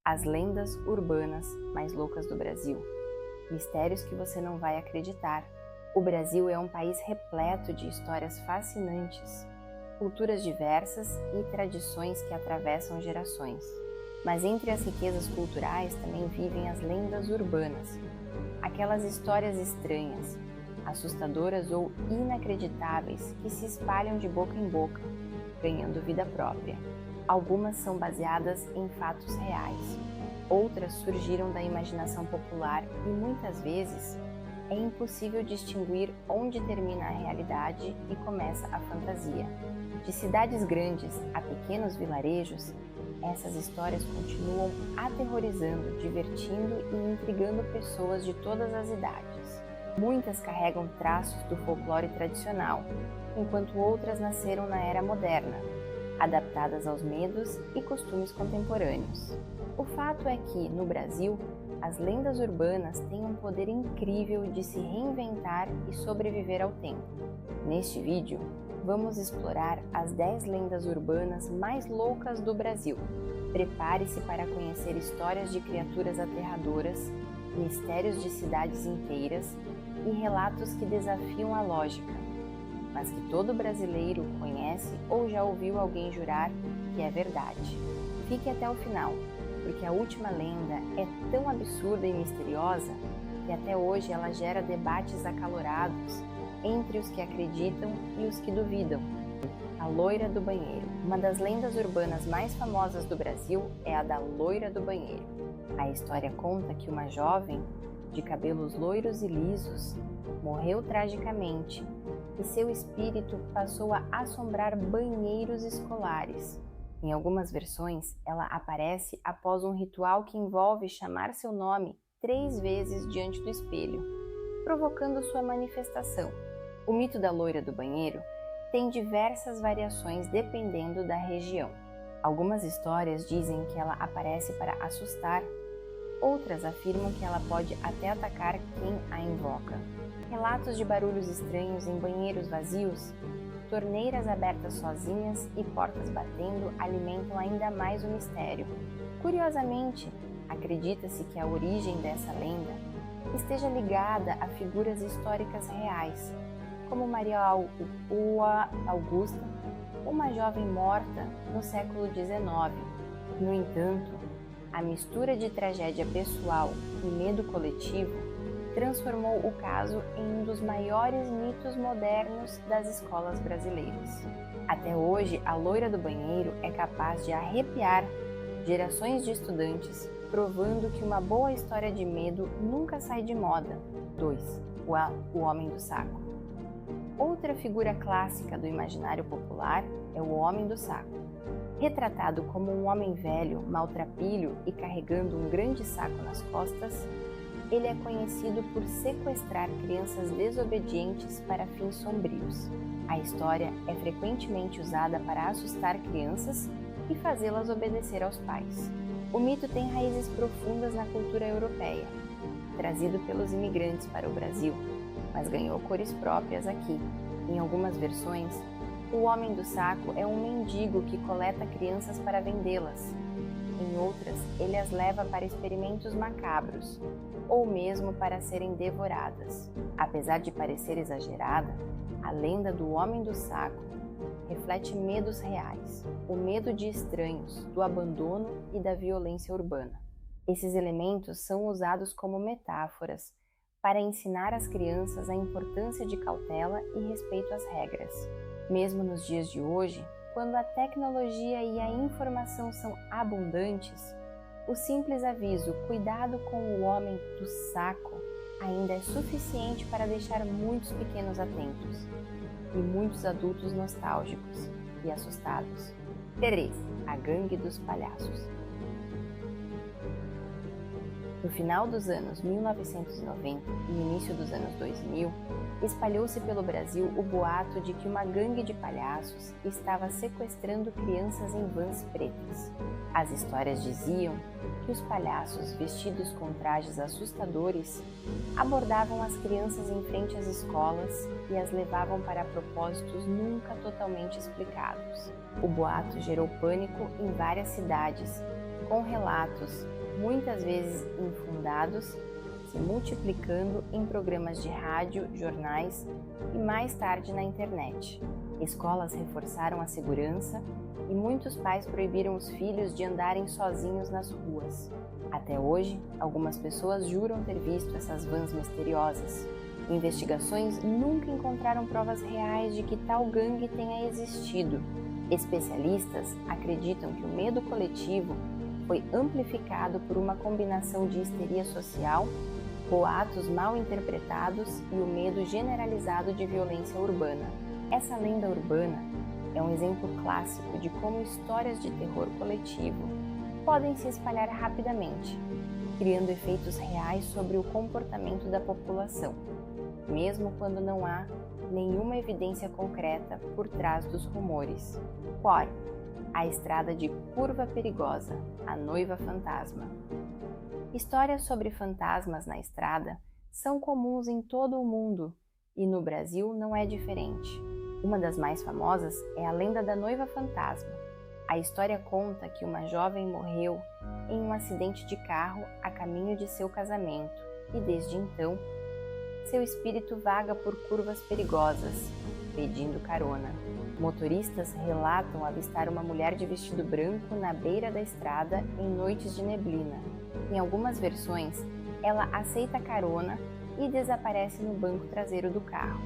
As lendas urbanas mais loucas do Brasil. Mistérios que você não vai acreditar. O Brasil é um país repleto de histórias fascinantes, culturas diversas e tradições que atravessam gerações. Mas entre as riquezas culturais também vivem as lendas urbanas, aquelas histórias estranhas, assustadoras ou inacreditáveis que se espalham de boca em boca, ganhando vida própria. Algumas são baseadas em fatos reais, outras surgiram da imaginação popular e muitas vezes é impossível distinguir onde termina a realidade e começa a fantasia. De cidades grandes a pequenos vilarejos, essas histórias continuam aterrorizando, divertindo e intrigando pessoas de todas as idades. Muitas carregam traços do folclore tradicional, enquanto outras nasceram na era moderna, adaptadas aos medos e costumes contemporâneos. O fato é que, no Brasil, as lendas urbanas têm um poder incrível de se reinventar e sobreviver ao tempo. Neste vídeo, vamos explorar as 10 lendas urbanas mais loucas do Brasil. Prepare-se para conhecer histórias de criaturas aterradoras, mistérios de cidades inteiras e relatos que desafiam a lógica, mas que todo brasileiro conhece ou já ouviu alguém jurar que é verdade. Fique até o final, porque a última lenda é tão absurda e misteriosa que até hoje ela gera debates acalorados entre os que acreditam e os que duvidam. A Loira do Banheiro. Uma das lendas urbanas mais famosas do Brasil é a da Loira do Banheiro. A história conta que uma jovem, de cabelos loiros e lisos, morreu tragicamente e seu espírito passou a assombrar banheiros escolares. Em algumas versões, ela aparece após um ritual que envolve chamar seu nome 3 vezes diante do espelho, provocando sua manifestação. O mito da Loira do Banheiro tem diversas variações dependendo da região. Algumas histórias dizem que ela aparece para assustar, outras afirmam que ela pode até atacar quem a invoca. Relatos de barulhos estranhos em banheiros vazios, torneiras abertas sozinhas e portas batendo alimentam ainda mais o mistério. Curiosamente, acredita-se que a origem dessa lenda esteja ligada a figuras históricas reais, como Maria Augusta, uma jovem morta no século XIX. No entanto, a mistura de tragédia pessoal e medo coletivo transformou o caso em um dos maiores mitos modernos das escolas brasileiras. Até hoje, a Loira do Banheiro é capaz de arrepiar gerações de estudantes, provando que uma boa história de medo nunca sai de moda. 2. O Homem do Saco. Outra figura clássica do imaginário popular é o Homem do Saco. Retratado como um homem velho, maltrapilho e carregando um grande saco nas costas, ele é conhecido por sequestrar crianças desobedientes para fins sombrios. A história é frequentemente usada para assustar crianças e fazê-las obedecer aos pais. O mito tem raízes profundas na cultura europeia, trazido pelos imigrantes para o Brasil, mas ganhou cores próprias aqui. Em algumas versões, o Homem do Saco é um mendigo que coleta crianças para vendê-las. Em outras, ele as leva para experimentos macabros, ou mesmo para serem devoradas. Apesar de parecer exagerada, a lenda do Homem do Saco reflete medos reais, o medo de estranhos, do abandono e da violência urbana. Esses elementos são usados como metáforas para ensinar às crianças a importância de cautela e respeito às regras. Mesmo nos dias de hoje, quando a tecnologia e a informação são abundantes, o simples aviso "cuidado com o homem do saco" ainda é suficiente para deixar muitos pequenos atentos e muitos adultos nostálgicos e assustados. 3. A Gangue dos Palhaços. No final dos anos 1990 e início dos anos 2000, espalhou-se pelo Brasil o boato de que uma gangue de palhaços estava sequestrando crianças em vans pretas. As histórias diziam que os palhaços, vestidos com trajes assustadores, abordavam as crianças em frente às escolas e as levavam para propósitos nunca totalmente explicados. O boato gerou pânico em várias cidades com relatos, muitas vezes infundados, se multiplicando em programas de rádio, jornais e mais tarde na internet. Escolas reforçaram a segurança e muitos pais proibiram os filhos de andarem sozinhos nas ruas. Até hoje, algumas pessoas juram ter visto essas vans misteriosas. Investigações nunca encontraram provas reais de que tal gangue tenha existido. Especialistas acreditam que o medo coletivo foi amplificado por uma combinação de histeria social, boatos mal interpretados e o medo generalizado de violência urbana. Essa lenda urbana é um exemplo clássico de como histórias de terror coletivo podem se espalhar rapidamente, criando efeitos reais sobre o comportamento da população, mesmo quando não há nenhuma evidência concreta por trás dos rumores. 4. A estrada de Curva Perigosa, a noiva fantasma. Histórias sobre fantasmas na estrada são comuns em todo o mundo e no Brasil não é diferente. Uma das mais famosas é a lenda da noiva fantasma. A história conta que uma jovem morreu em um acidente de carro a caminho de seu casamento e desde então seu espírito vaga por curvas perigosas, pedindo carona. Motoristas relatam avistar uma mulher de vestido branco na beira da estrada em noites de neblina. Em algumas versões, ela aceita carona e desaparece no banco traseiro do carro.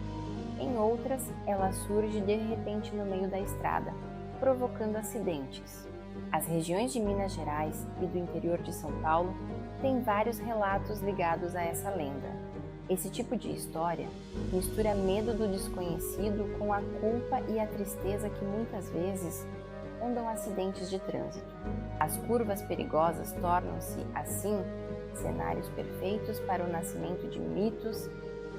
Em outras, ela surge de repente no meio da estrada, provocando acidentes. As regiões de Minas Gerais e do interior de São Paulo têm vários relatos ligados a essa lenda. Esse tipo de história mistura medo do desconhecido com a culpa e a tristeza que muitas vezes rondam acidentes de trânsito. As curvas perigosas tornam-se, assim, cenários perfeitos para o nascimento de mitos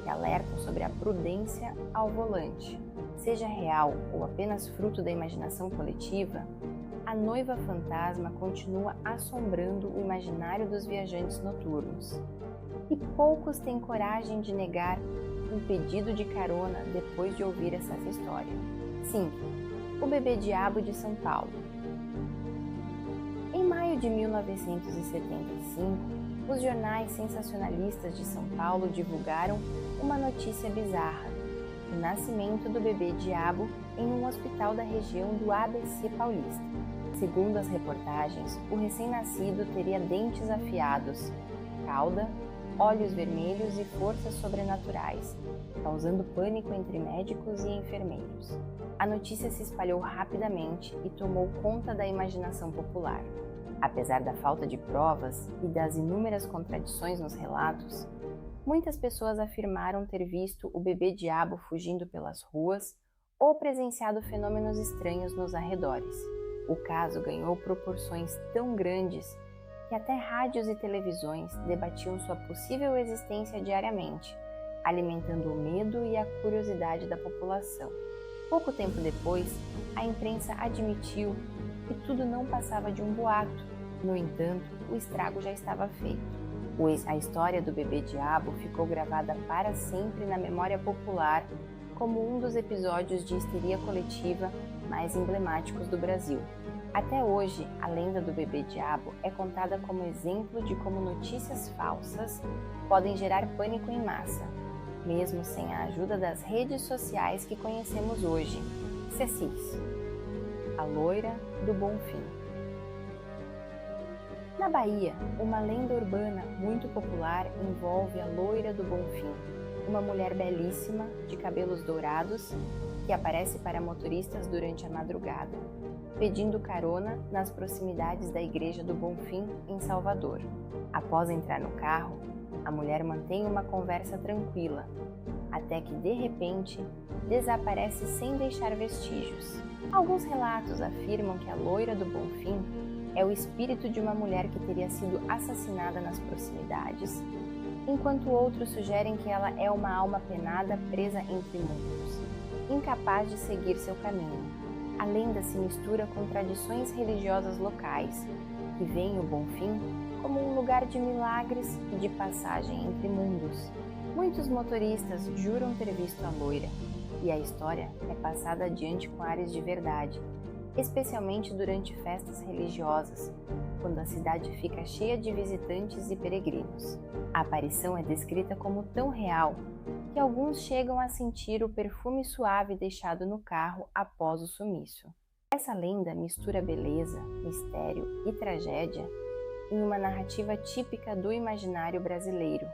que alertam sobre a prudência ao volante. Seja real ou apenas fruto da imaginação coletiva, a noiva fantasma continua assombrando o imaginário dos viajantes noturnos. E poucos têm coragem de negar um pedido de carona depois de ouvir essa história. 5. O Bebê Diabo de São Paulo. Em maio de 1975, os jornais sensacionalistas de São Paulo divulgaram uma notícia bizarra: o nascimento do bebê diabo em um hospital da região do ABC paulista. Segundo as reportagens, o recém-nascido teria dentes afiados, cauda, olhos vermelhos e forças sobrenaturais, causando pânico entre médicos e enfermeiros. A notícia se espalhou rapidamente e tomou conta da imaginação popular. Apesar da falta de provas e das inúmeras contradições nos relatos, muitas pessoas afirmaram ter visto o bebê-diabo fugindo pelas ruas ou presenciado fenômenos estranhos nos arredores. O caso ganhou proporções tão grandes que até rádios e televisões debatiam sua possível existência diariamente, alimentando o medo e a curiosidade da população. Pouco tempo depois, a imprensa admitiu que tudo não passava de um boato. No entanto, o estrago já estava feito. A história do bebê-diabo ficou gravada para sempre na memória popular como um dos episódios de histeria coletiva mais emblemáticos do Brasil. Até hoje, a lenda do bebê-diabo é contada como exemplo de como notícias falsas podem gerar pânico em massa, mesmo sem a ajuda das redes sociais que conhecemos hoje. Cessis, a loira do Bonfim. Na Bahia, uma lenda urbana muito popular envolve a loira do Bonfim, uma mulher belíssima, de cabelos dourados, que aparece para motoristas durante a madrugada, pedindo carona nas proximidades da Igreja do Bonfim, em Salvador. Após entrar no carro, a mulher mantém uma conversa tranquila, até que, de repente, desaparece sem deixar vestígios. Alguns relatos afirmam que a loira do Bonfim é o espírito de uma mulher que teria sido assassinada nas proximidades, enquanto outros sugerem que ela é uma alma penada presa entre mundos, incapaz de seguir seu caminho. A lenda se mistura com tradições religiosas locais, que veem o Bonfim como um lugar de milagres e de passagem entre mundos. Muitos motoristas juram ter visto a loira, e a história é passada adiante com ares de verdade, especialmente durante festas religiosas, quando a cidade fica cheia de visitantes e peregrinos. A aparição é descrita como tão real que alguns chegam a sentir o perfume suave deixado no carro após o sumiço. Essa lenda mistura beleza, mistério e tragédia em uma narrativa típica do imaginário brasileiro,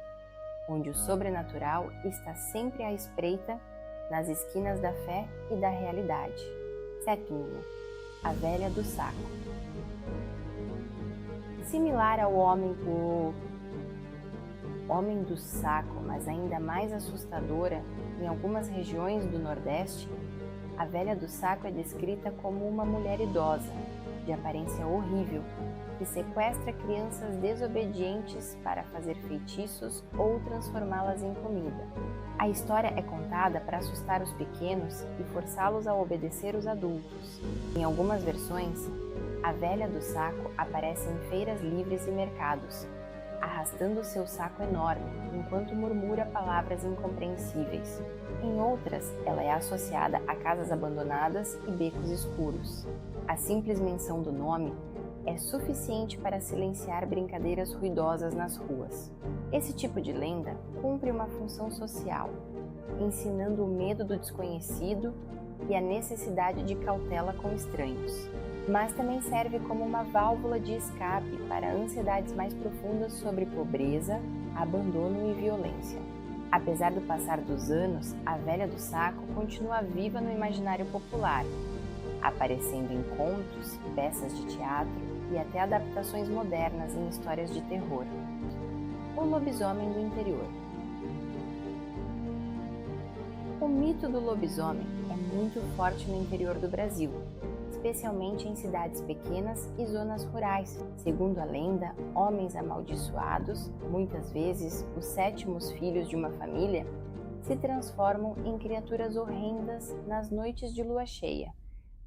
onde o sobrenatural está sempre à espreita nas esquinas da fé e da realidade. Sétimo, a velha do saco. Similar ao homem do saco, mas ainda mais assustadora em algumas regiões do Nordeste, a velha do saco é descrita como uma mulher idosa, de aparência horrível, que sequestra crianças desobedientes para fazer feitiços ou transformá-las em comida. A história é contada para assustar os pequenos e forçá-los a obedecer os adultos. Em algumas versões, a velha do saco aparece em feiras livres e mercados, arrastando seu saco enorme, enquanto murmura palavras incompreensíveis. Em outras, ela é associada a casas abandonadas e becos escuros. A simples menção do nome é suficiente para silenciar brincadeiras ruidosas nas ruas. Esse tipo de lenda cumpre uma função social, ensinando o medo do desconhecido e a necessidade de cautela com estranhos, mas também serve como uma válvula de escape para ansiedades mais profundas sobre pobreza, abandono e violência. Apesar do passar dos anos, a velha do saco continua viva no imaginário popular, aparecendo em contos, peças de teatro e até adaptações modernas em histórias de terror. O lobisomem do interior. O mito do lobisomem é muito forte no interior do Brasil, especialmente em cidades pequenas e zonas rurais. Segundo a lenda, homens amaldiçoados, muitas vezes os sétimos filhos de uma família, se transformam em criaturas horrendas nas noites de lua cheia,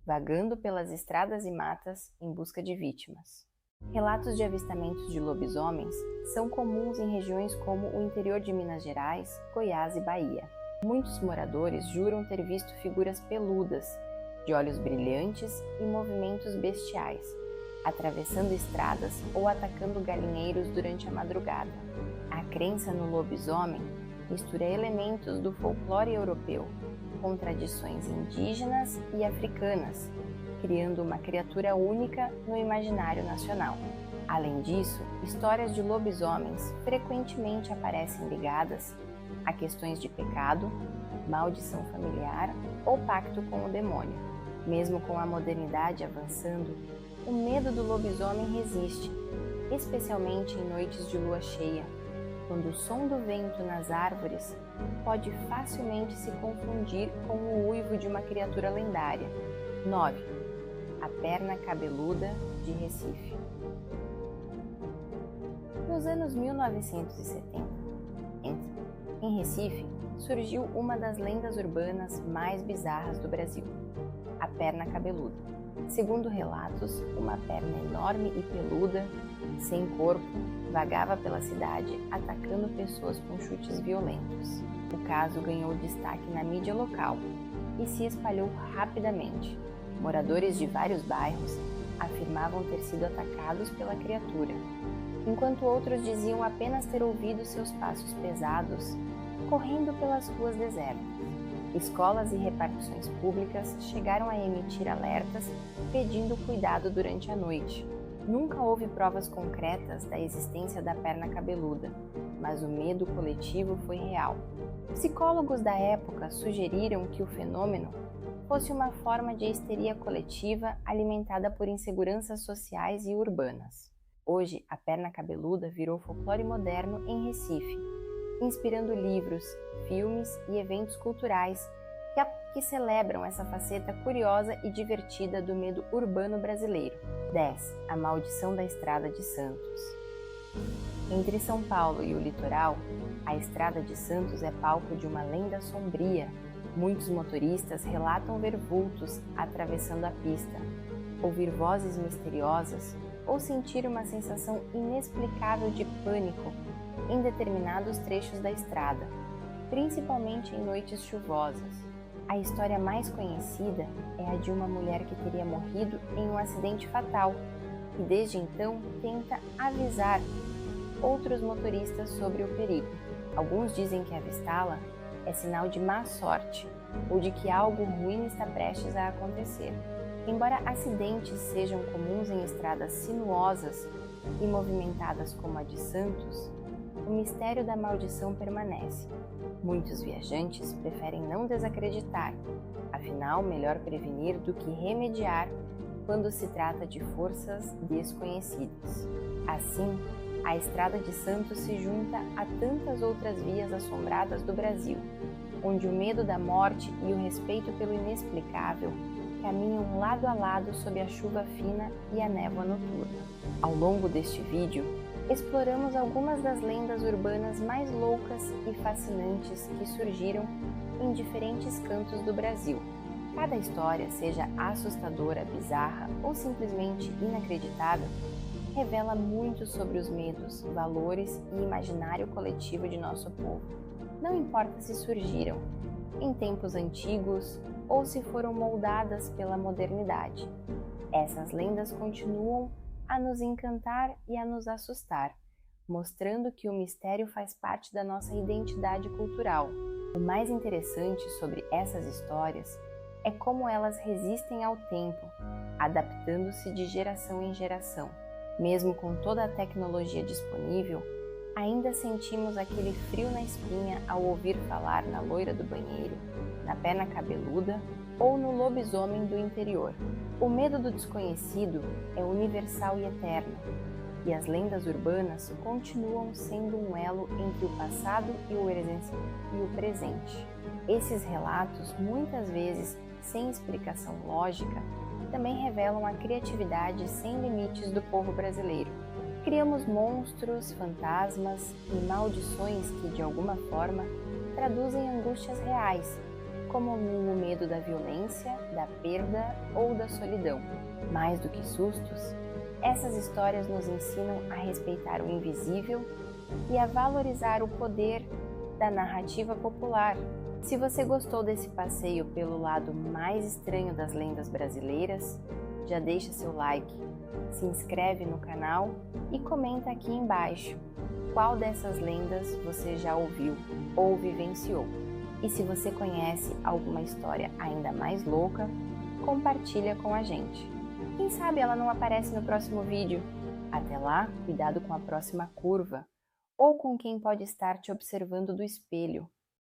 vagando pelas estradas e matas em busca de vítimas. Relatos de avistamentos de lobisomens são comuns em regiões como o interior de Minas Gerais, Goiás e Bahia. Muitos moradores juram ter visto figuras peludas, de olhos brilhantes e movimentos bestiais, atravessando estradas ou atacando galinheiros durante a madrugada. A crença no lobisomem mistura elementos do folclore europeu com tradições indígenas e africanas, criando uma criatura única no imaginário nacional. Além disso, histórias de lobisomens frequentemente aparecem ligadas a questões de pecado, maldição familiar ou pacto com o demônio. Mesmo com a modernidade avançando, o medo do lobisomem resiste, especialmente em noites de lua cheia, quando o som do vento nas árvores pode facilmente se confundir com o uivo de uma criatura lendária. 9. A perna cabeluda de Recife. Nos anos 1970, em Recife, surgiu uma das lendas urbanas mais bizarras do Brasil, a perna cabeluda. Segundo relatos, uma perna enorme e peluda, sem corpo, vagava pela cidade atacando pessoas com chutes violentos. O caso ganhou destaque na mídia local e se espalhou rapidamente. Moradores de vários bairros afirmavam ter sido atacados pela criatura, enquanto outros diziam apenas ter ouvido seus passos pesados correndo pelas ruas desertas. Escolas e repartições públicas chegaram a emitir alertas pedindo cuidado durante a noite. Nunca houve provas concretas da existência da perna cabeluda, mas o medo coletivo foi real. Psicólogos da época sugeriram que o fenômeno fosse uma forma de histeria coletiva alimentada por inseguranças sociais e urbanas. Hoje, a perna cabeluda virou folclore moderno em Recife, inspirando livros, filmes e eventos culturais que celebram essa faceta curiosa e divertida do medo urbano brasileiro. 10. A maldição da Estrada de Santos. Entre São Paulo e o litoral, a Estrada de Santos é palco de uma lenda sombria. Muitos motoristas relatam ver vultos atravessando a pista, ouvir vozes misteriosas ou sentir uma sensação inexplicável de pânico em determinados trechos da estrada, principalmente em noites chuvosas. A história mais conhecida é a de uma mulher que teria morrido em um acidente fatal e desde então tenta avisar outros motoristas sobre o perigo. Alguns dizem que avistá-la é sinal de má sorte ou de que algo ruim está prestes a acontecer. Embora acidentes sejam comuns em estradas sinuosas e movimentadas como a de Santos, o mistério da maldição permanece. Muitos viajantes preferem não desacreditar, afinal, melhor prevenir do que remediar quando se trata de forças desconhecidas. Assim, a Estrada de Santos se junta a tantas outras vias assombradas do Brasil, onde o medo da morte e o respeito pelo inexplicável caminham lado a lado sob a chuva fina e a névoa noturna. Ao longo deste vídeo, exploramos algumas das lendas urbanas mais loucas e fascinantes que surgiram em diferentes cantos do Brasil. Cada história, seja assustadora, bizarra ou simplesmente inacreditável, revela muito sobre os medos, valores e imaginário coletivo de nosso povo. Não importa se surgiram em tempos antigos ou se foram moldadas pela modernidade. Essas lendas continuam a nos encantar e a nos assustar, mostrando que o mistério faz parte da nossa identidade cultural. O mais interessante sobre essas histórias é como elas resistem ao tempo, adaptando-se de geração em geração. Mesmo com toda a tecnologia disponível, ainda sentimos aquele frio na espinha ao ouvir falar na loira do banheiro, na perna cabeluda ou no lobisomem do interior. O medo do desconhecido é universal e eterno, e as lendas urbanas continuam sendo um elo entre o passado e o presente. Esses relatos, muitas vezes sem explicação lógica, também revelam a criatividade sem limites do povo brasileiro. Criamos monstros, fantasmas e maldições que, de alguma forma, traduzem angústias reais, como o medo da violência, da perda ou da solidão. Mais do que sustos, essas histórias nos ensinam a respeitar o invisível e a valorizar o poder da narrativa popular. Se você gostou desse passeio pelo lado mais estranho das lendas brasileiras, já deixa seu like, se inscreve no canal e comenta aqui embaixo qual dessas lendas você já ouviu ou vivenciou. E se você conhece alguma história ainda mais louca, compartilha com a gente. Quem sabe ela não aparece no próximo vídeo? Até lá, cuidado com a próxima curva ou com quem pode estar te observando do espelho.